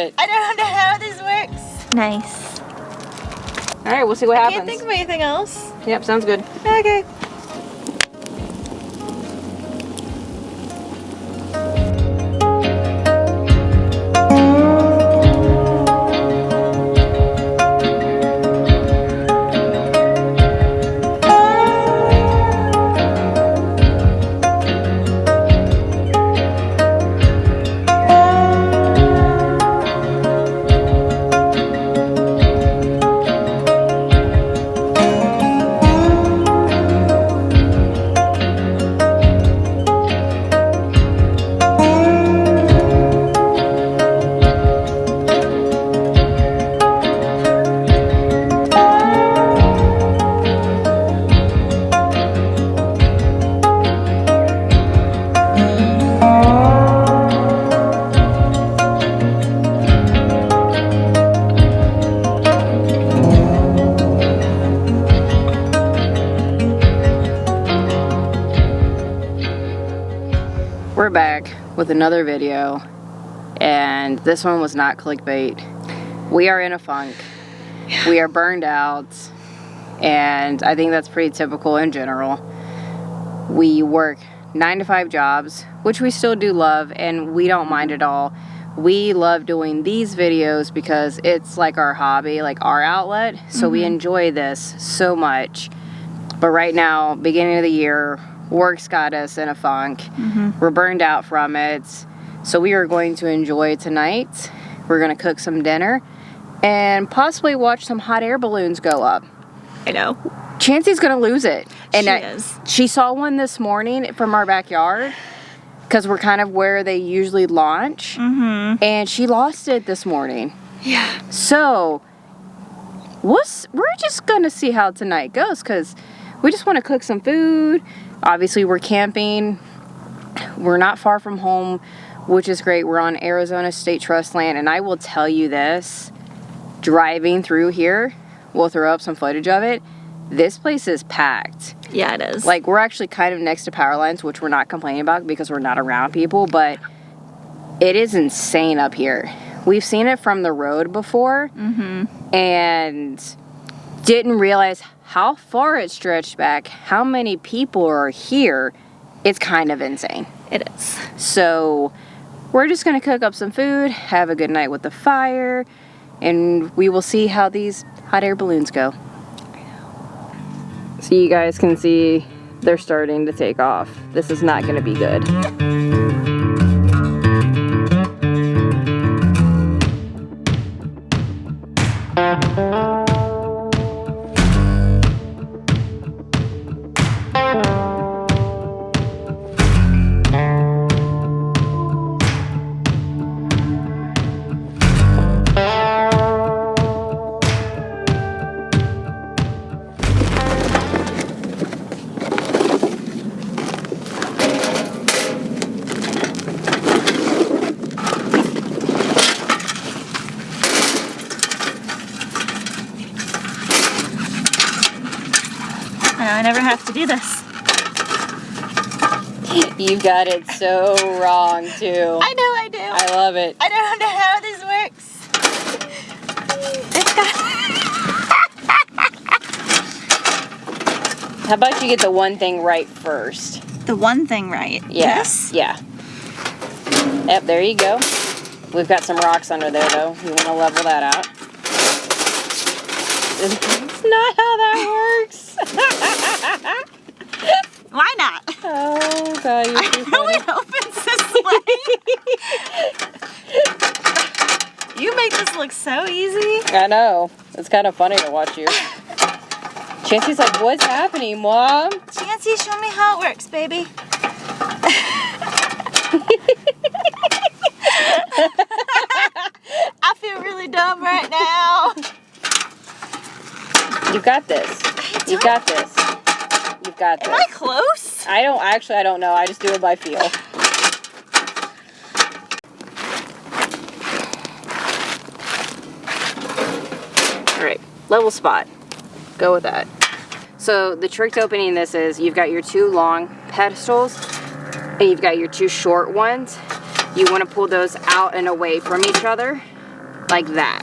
I don't know how this works. Nice. All right, we'll see what happens. Can't think of anything else. Yep, sounds good. Okay. We're back with another video, and this one was not clickbait. We are in a funk. We are burned out, and I think that's pretty typical in general. We work 9-to-5 jobs, which we still do love, and we don't mind at all. We love doing these videos because it's like our hobby, like our outlet, so we enjoy this so much. But right now, beginning of the year, work's got us in a funk. We're burned out from it. So we are going to enjoy tonight. We're going to cook some dinner and possibly watch some hot air balloons go up. I know. Chancey's going to lose it. And She is. She saw one this morning from our backyard because we're kind of where they usually launch. And she lost it this morning. Yeah. So we're just going to see how tonight goes because we just want to cook some food. Obviously, we're camping. We're not far from home, which is great. We're on Arizona State Trust land, and I will tell you this, driving through here, we'll throw up some footage of it, this place is packed. Yeah, it is. Like, we're actually kind of next to power lines, which we're not complaining about because we're not around people, but it is insane up here. We've seen it from the road before, and didn't realize how far it stretched back, how many people are here. It's kind of insane. It is. So we're just gonna cook up some food, have a good night with the fire, and we will see how these hot air balloons go. So you guys can see they're starting to take off. This is not gonna be good. I never have to do this. You got it so wrong too. I know I do. I love it. I don't know how this works. It's got... How about you get the one thing right first? The one thing right. Yes. Yeah. Yep, there you go. We've got some rocks under there though. You want to level that out. It's not how that works. Why not? Oh god, you're too I really funny. hope it's this way. You make this look so easy. I know. It's kind of funny to watch you. Chancey's like, what's happening, Mom? Chancey, show me how it works, baby. I feel really dumb right now. You got this. You got this. You've got this. Am I close? I don't know. I just do it by feel. All right, level spot. Go with that. So the trick to opening this is you've got your two long pedestals and you've got your two short ones. You want to pull those out and away from each other like that.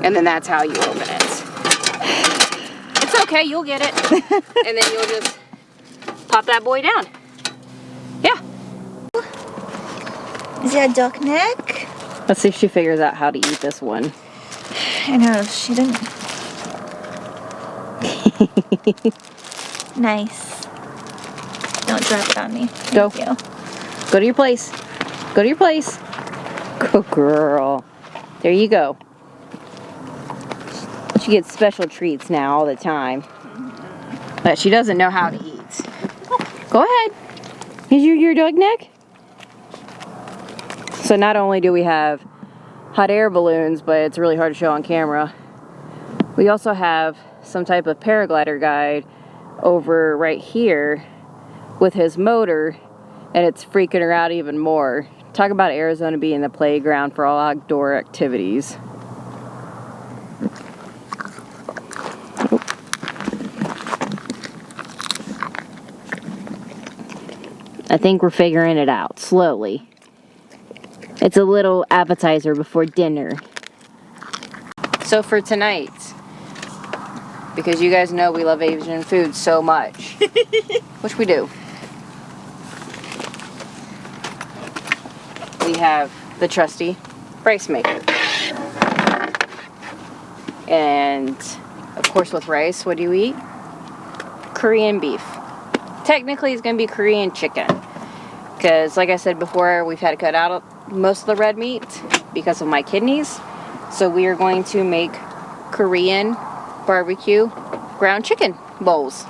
And then that's how you open it. It's okay, you'll get it. And then you'll just pop that boy down. Yeah. Is that a duck neck? Let's see if she figures out how to eat this one. I know, she didn't. Nice. Don't drop it on me. Go. Thank you. Go to your place. Go to your place. Good girl. There you go. She gets special treats now all the time. But she doesn't know how to eat. Go ahead. Is your dog neck? So not only do we have hot air balloons, but it's really hard to show on camera, we also have some type of paraglider guide over right here with his motor, and it's freaking her out even more. Talk about Arizona being the playground for all outdoor activities. I think we're figuring it out slowly. It's a little appetizer before dinner. So for tonight, because you guys know we love Asian food so much, which we do, we have the trusty rice maker. And of course with rice, what do you eat? Korean beef. Technically it's going to be Korean chicken. Because like I said before, we've had to cut out most of the red meat because of my kidneys. So we are going to make Korean barbecue ground chicken bowls.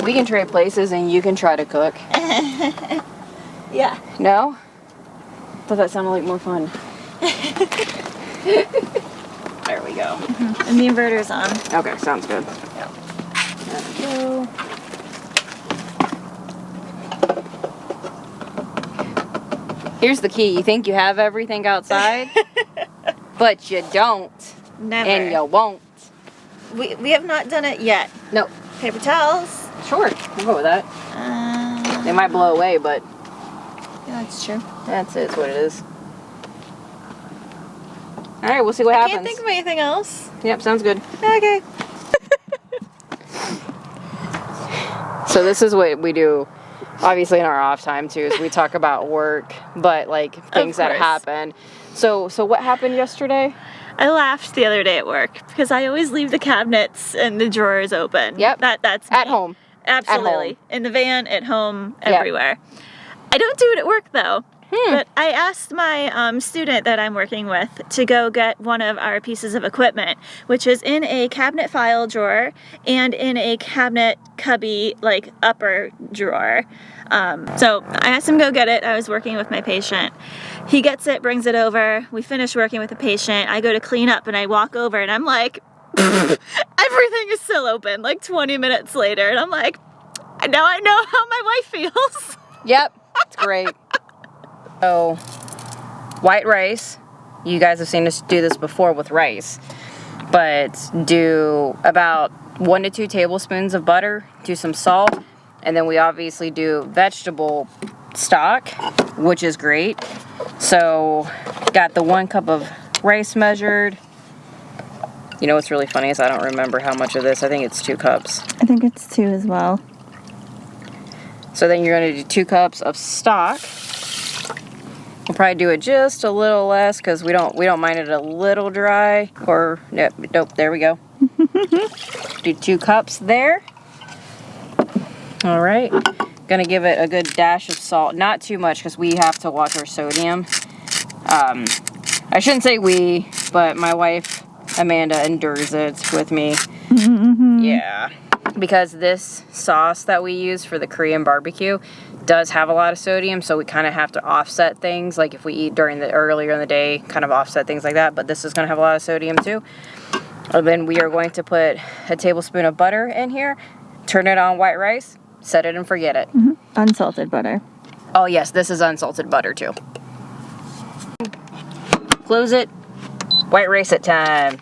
We can trade places and you can try to cook. Yeah. No? I thought that sounded like more fun. There we go. And the inverter's on. Okay, sounds good. Yep. There we go. Here's the key. You think you have everything outside, but you don't. Never. And you won't. We have not done it yet. No. Paper towels. Sure, we'll go with that. They might blow away, but Yeah, that's true. that's it. It's what it is. All right, we'll see what happens. Can't think of anything else. Yep, sounds good. Okay. So this is what we do, obviously in our off time too, is we talk about work, but like things that course. happen. So what happened yesterday? I laughed the other day at work because I always leave the cabinets and the drawers open. Yep. That's At me. home. Absolutely. At home. In the van, at home, Yep. everywhere. I don't do it at work though. But I asked my student that I'm working with to go get one of our pieces of equipment, which is in a cabinet file drawer and in a cabinet cubby, like upper drawer. So I asked him to go get it. I was working with my patient. He gets it, brings it over. We finish working with the patient. I go to clean up and I walk over and I'm like, everything is still open, like 20 minutes later. And I'm like, now I know how my wife feels. Yep, it's great. So, white rice. You guys have seen us do this before with rice. But do about 1 to 2 tablespoons of butter, do some salt, and then we obviously do vegetable stock, which is great. So, got the 1 cup of rice measured. You know what's really funny is I don't remember how much of this. I think it's 2 cups. I think it's 2 as well. So then you're going to do 2 cups of stock. We'll probably do it just a little less because we don't mind it a little dry. Or nope, there we go. Do 2 cups there. All right. Gonna give it a good dash of salt. Not too much because we have to watch our sodium. I shouldn't say we, but my wife Amanda endures it with me. Yeah. Because this sauce that we use for the Korean barbecue does have a lot of sodium, so we kind of have to offset things. Like if we eat earlier in the day, kind of offset things like that. But this is going to have a lot of sodium too. And then we are going to put a tablespoon of butter in here, turn it on white rice, set it and forget it. Unsalted butter. Oh yes, this is unsalted butter too. Close it. White rice at time.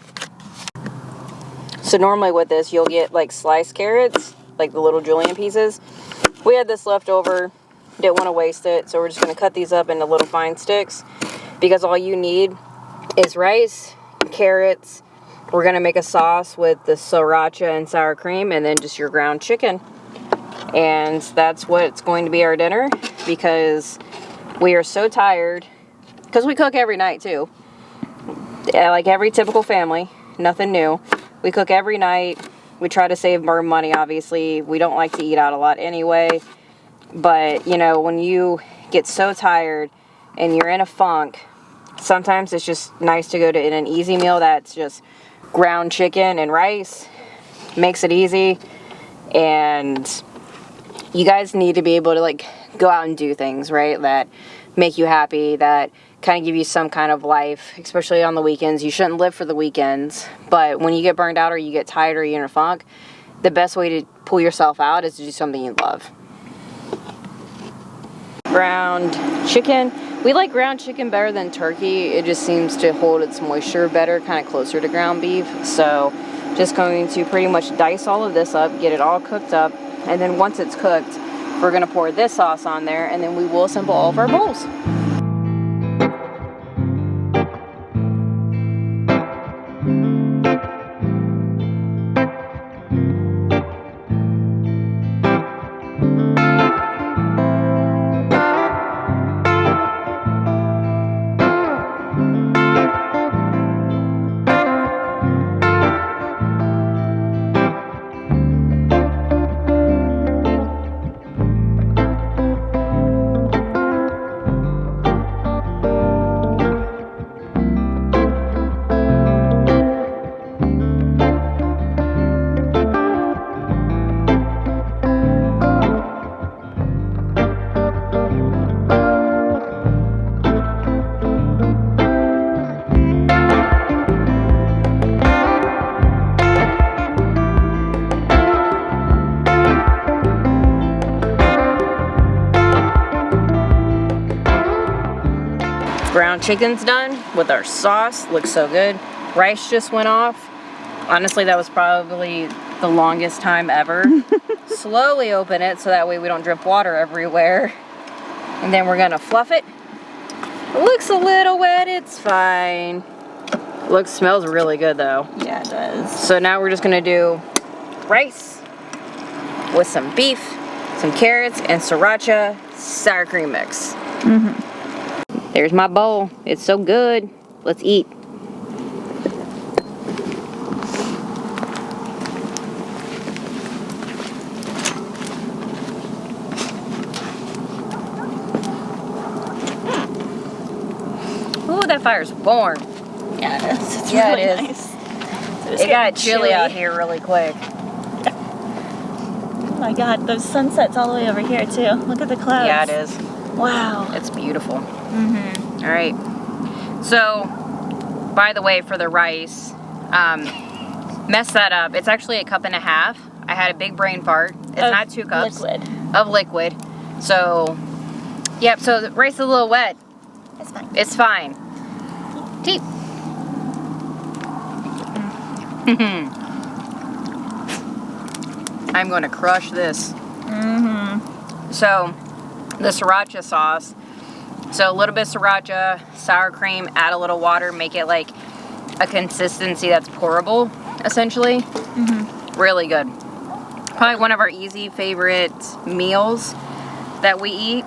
So normally with this, you'll get like sliced carrots, like the little julienne pieces. We had this left over, didn't want to waste it, so we're just going to cut these up into little fine sticks, because all you need is rice, carrots. We're going to make a sauce with the sriracha and sour cream, and then just your ground chicken. And that's what's going to be our dinner, because we are so tired, because we cook every night too. Like every typical family, nothing new. We cook every night. We try to save more money, obviously. We don't like to eat out a lot anyway. But, you know, when you get so tired and you're in a funk, sometimes it's just nice to go to an easy meal that's just ground chicken and rice. Makes it easy. And you guys need to be able to, like, go out and do things, right, that make you happy, that kind of give you some kind of life, especially on the weekends. You shouldn't live for the weekends, but when you get burned out or you get tired or you're in a funk, the best way to pull yourself out is to do something you love. Ground chicken. We like ground chicken better than turkey. It just seems to hold its moisture better, kind of closer to ground beef. So just going to pretty much dice all of this up, get it all cooked up, and then once it's cooked, we're going to pour this sauce on there, and then we will assemble all of our bowls. Ground chicken's done with our sauce. Looks so good. Rice just went off. Honestly, that was probably the longest time ever. Slowly open it so that way we don't drip water everywhere. And then we're gonna fluff it. It looks a little wet, it's fine. Smells really good though. Yeah, it does. So now we're just gonna do rice with some beef, some carrots, and sriracha sour cream mix. There's my bowl. It's so good. Let's eat. Ooh, that fire's warm. Yeah, it is. It's Yeah, really it is. nice. So it's It got getting chilly out here really quick. Oh my god, those sunsets all the way over here too. Look at the clouds. Yeah, it is. Wow. It's beautiful. All right. So, by the way, for the rice, mess that up. It's actually 1.5 cups. I had a big brain fart. It's not 2 cups of liquid. So, yep. So the rice is a little wet. It's fine. It's fine. Deep. I'm going to crush this. So, the sriracha sauce. So a little bit of sriracha, sour cream, add a little water, make it like a consistency that's pourable, essentially. Really good. Probably one of our easy favorite meals that we eat.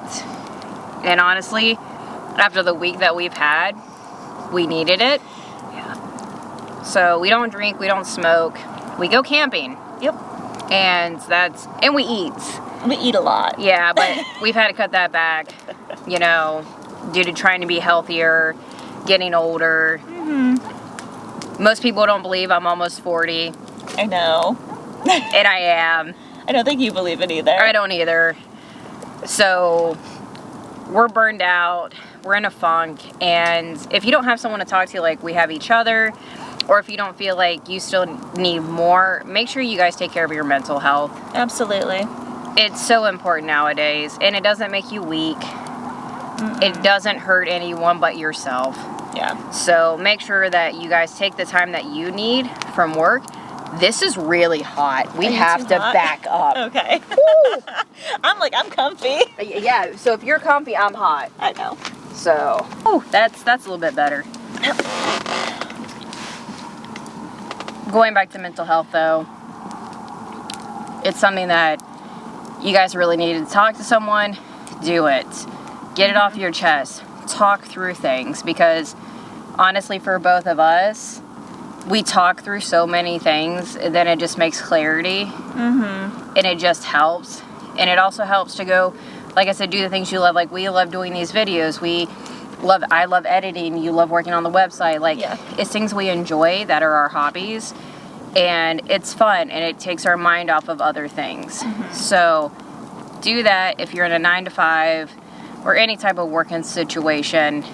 And honestly, after the week that we've had, we needed it. Yeah. So we don't drink, we don't smoke, we go camping. Yep. And we eat. We eat a lot. Yeah, but we've had to cut that back, you know, due to trying to be healthier, getting older. Most people don't believe I'm almost 40, I know. and I am. I don't think you believe it either. I don't either. So, we're burned out, we're in a funk, and if you don't have someone to talk to like we have each other, or if you don't feel like you still need more, make sure you guys take care of your mental health. Absolutely. It's so important nowadays, and it doesn't make you weak. It doesn't hurt anyone but yourself. Yeah. So make sure that you guys take the time that you need from work This is really hot. We Are you have too to hot? back up. Okay. I'm comfy. Yeah, so if you're comfy, I'm hot. I know. So, oh, that's a little bit better. Going back to mental health though, it's something that you guys really need to talk to someone, do it. Get it off your chest. Talk through things, because honestly for both of us, we talk through so many things, and then it just makes clarity. And it just helps. And it also helps to go, like I said, do the things you love. Like we love doing these videos. I love editing. You love working on the website. Like it's things we enjoy that are our hobbies, and it's fun, and it takes our mind off of other things. So do that. If you're in a 9-to-5 or any type of working situation,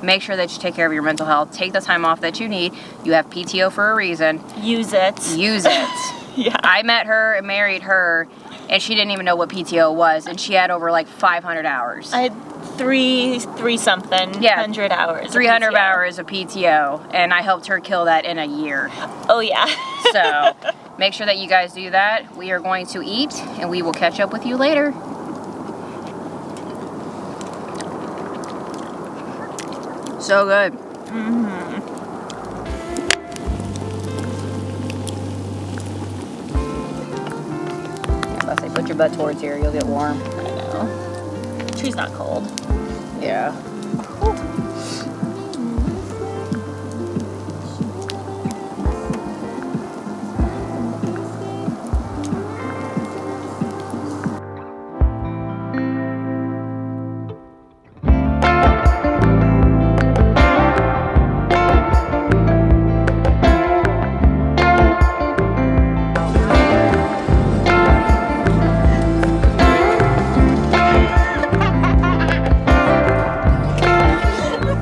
make sure that you take care of your mental health. Take the time off that you need. You have PTO for a reason. Use it. Use it. Yeah. I met her and married her, and she didn't even know what PTO was, and she had over like 500 hours. I had three something, 100 hours. 300 hours of PTO, and I helped her kill that in a year. Oh yeah. So make sure that you guys do that. We are going to eat, and we will catch up with you later. So good. I say put your butt towards here, you'll get warm. I know. Tree's not cold. Yeah.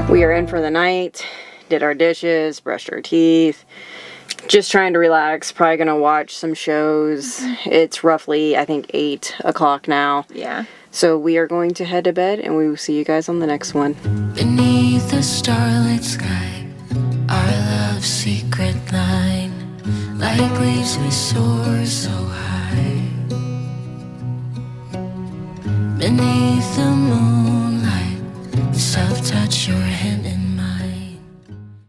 We are in for the night, did our dishes, brushed our teeth, just trying to relax, probably gonna watch some shows. It's roughly, I think, 8 o'clock now. Yeah. So we are going to head to bed, and we will see you guys on the next one. Beneath the starlit sky, our love secret line, like leaves we soar so high. Beneath the moon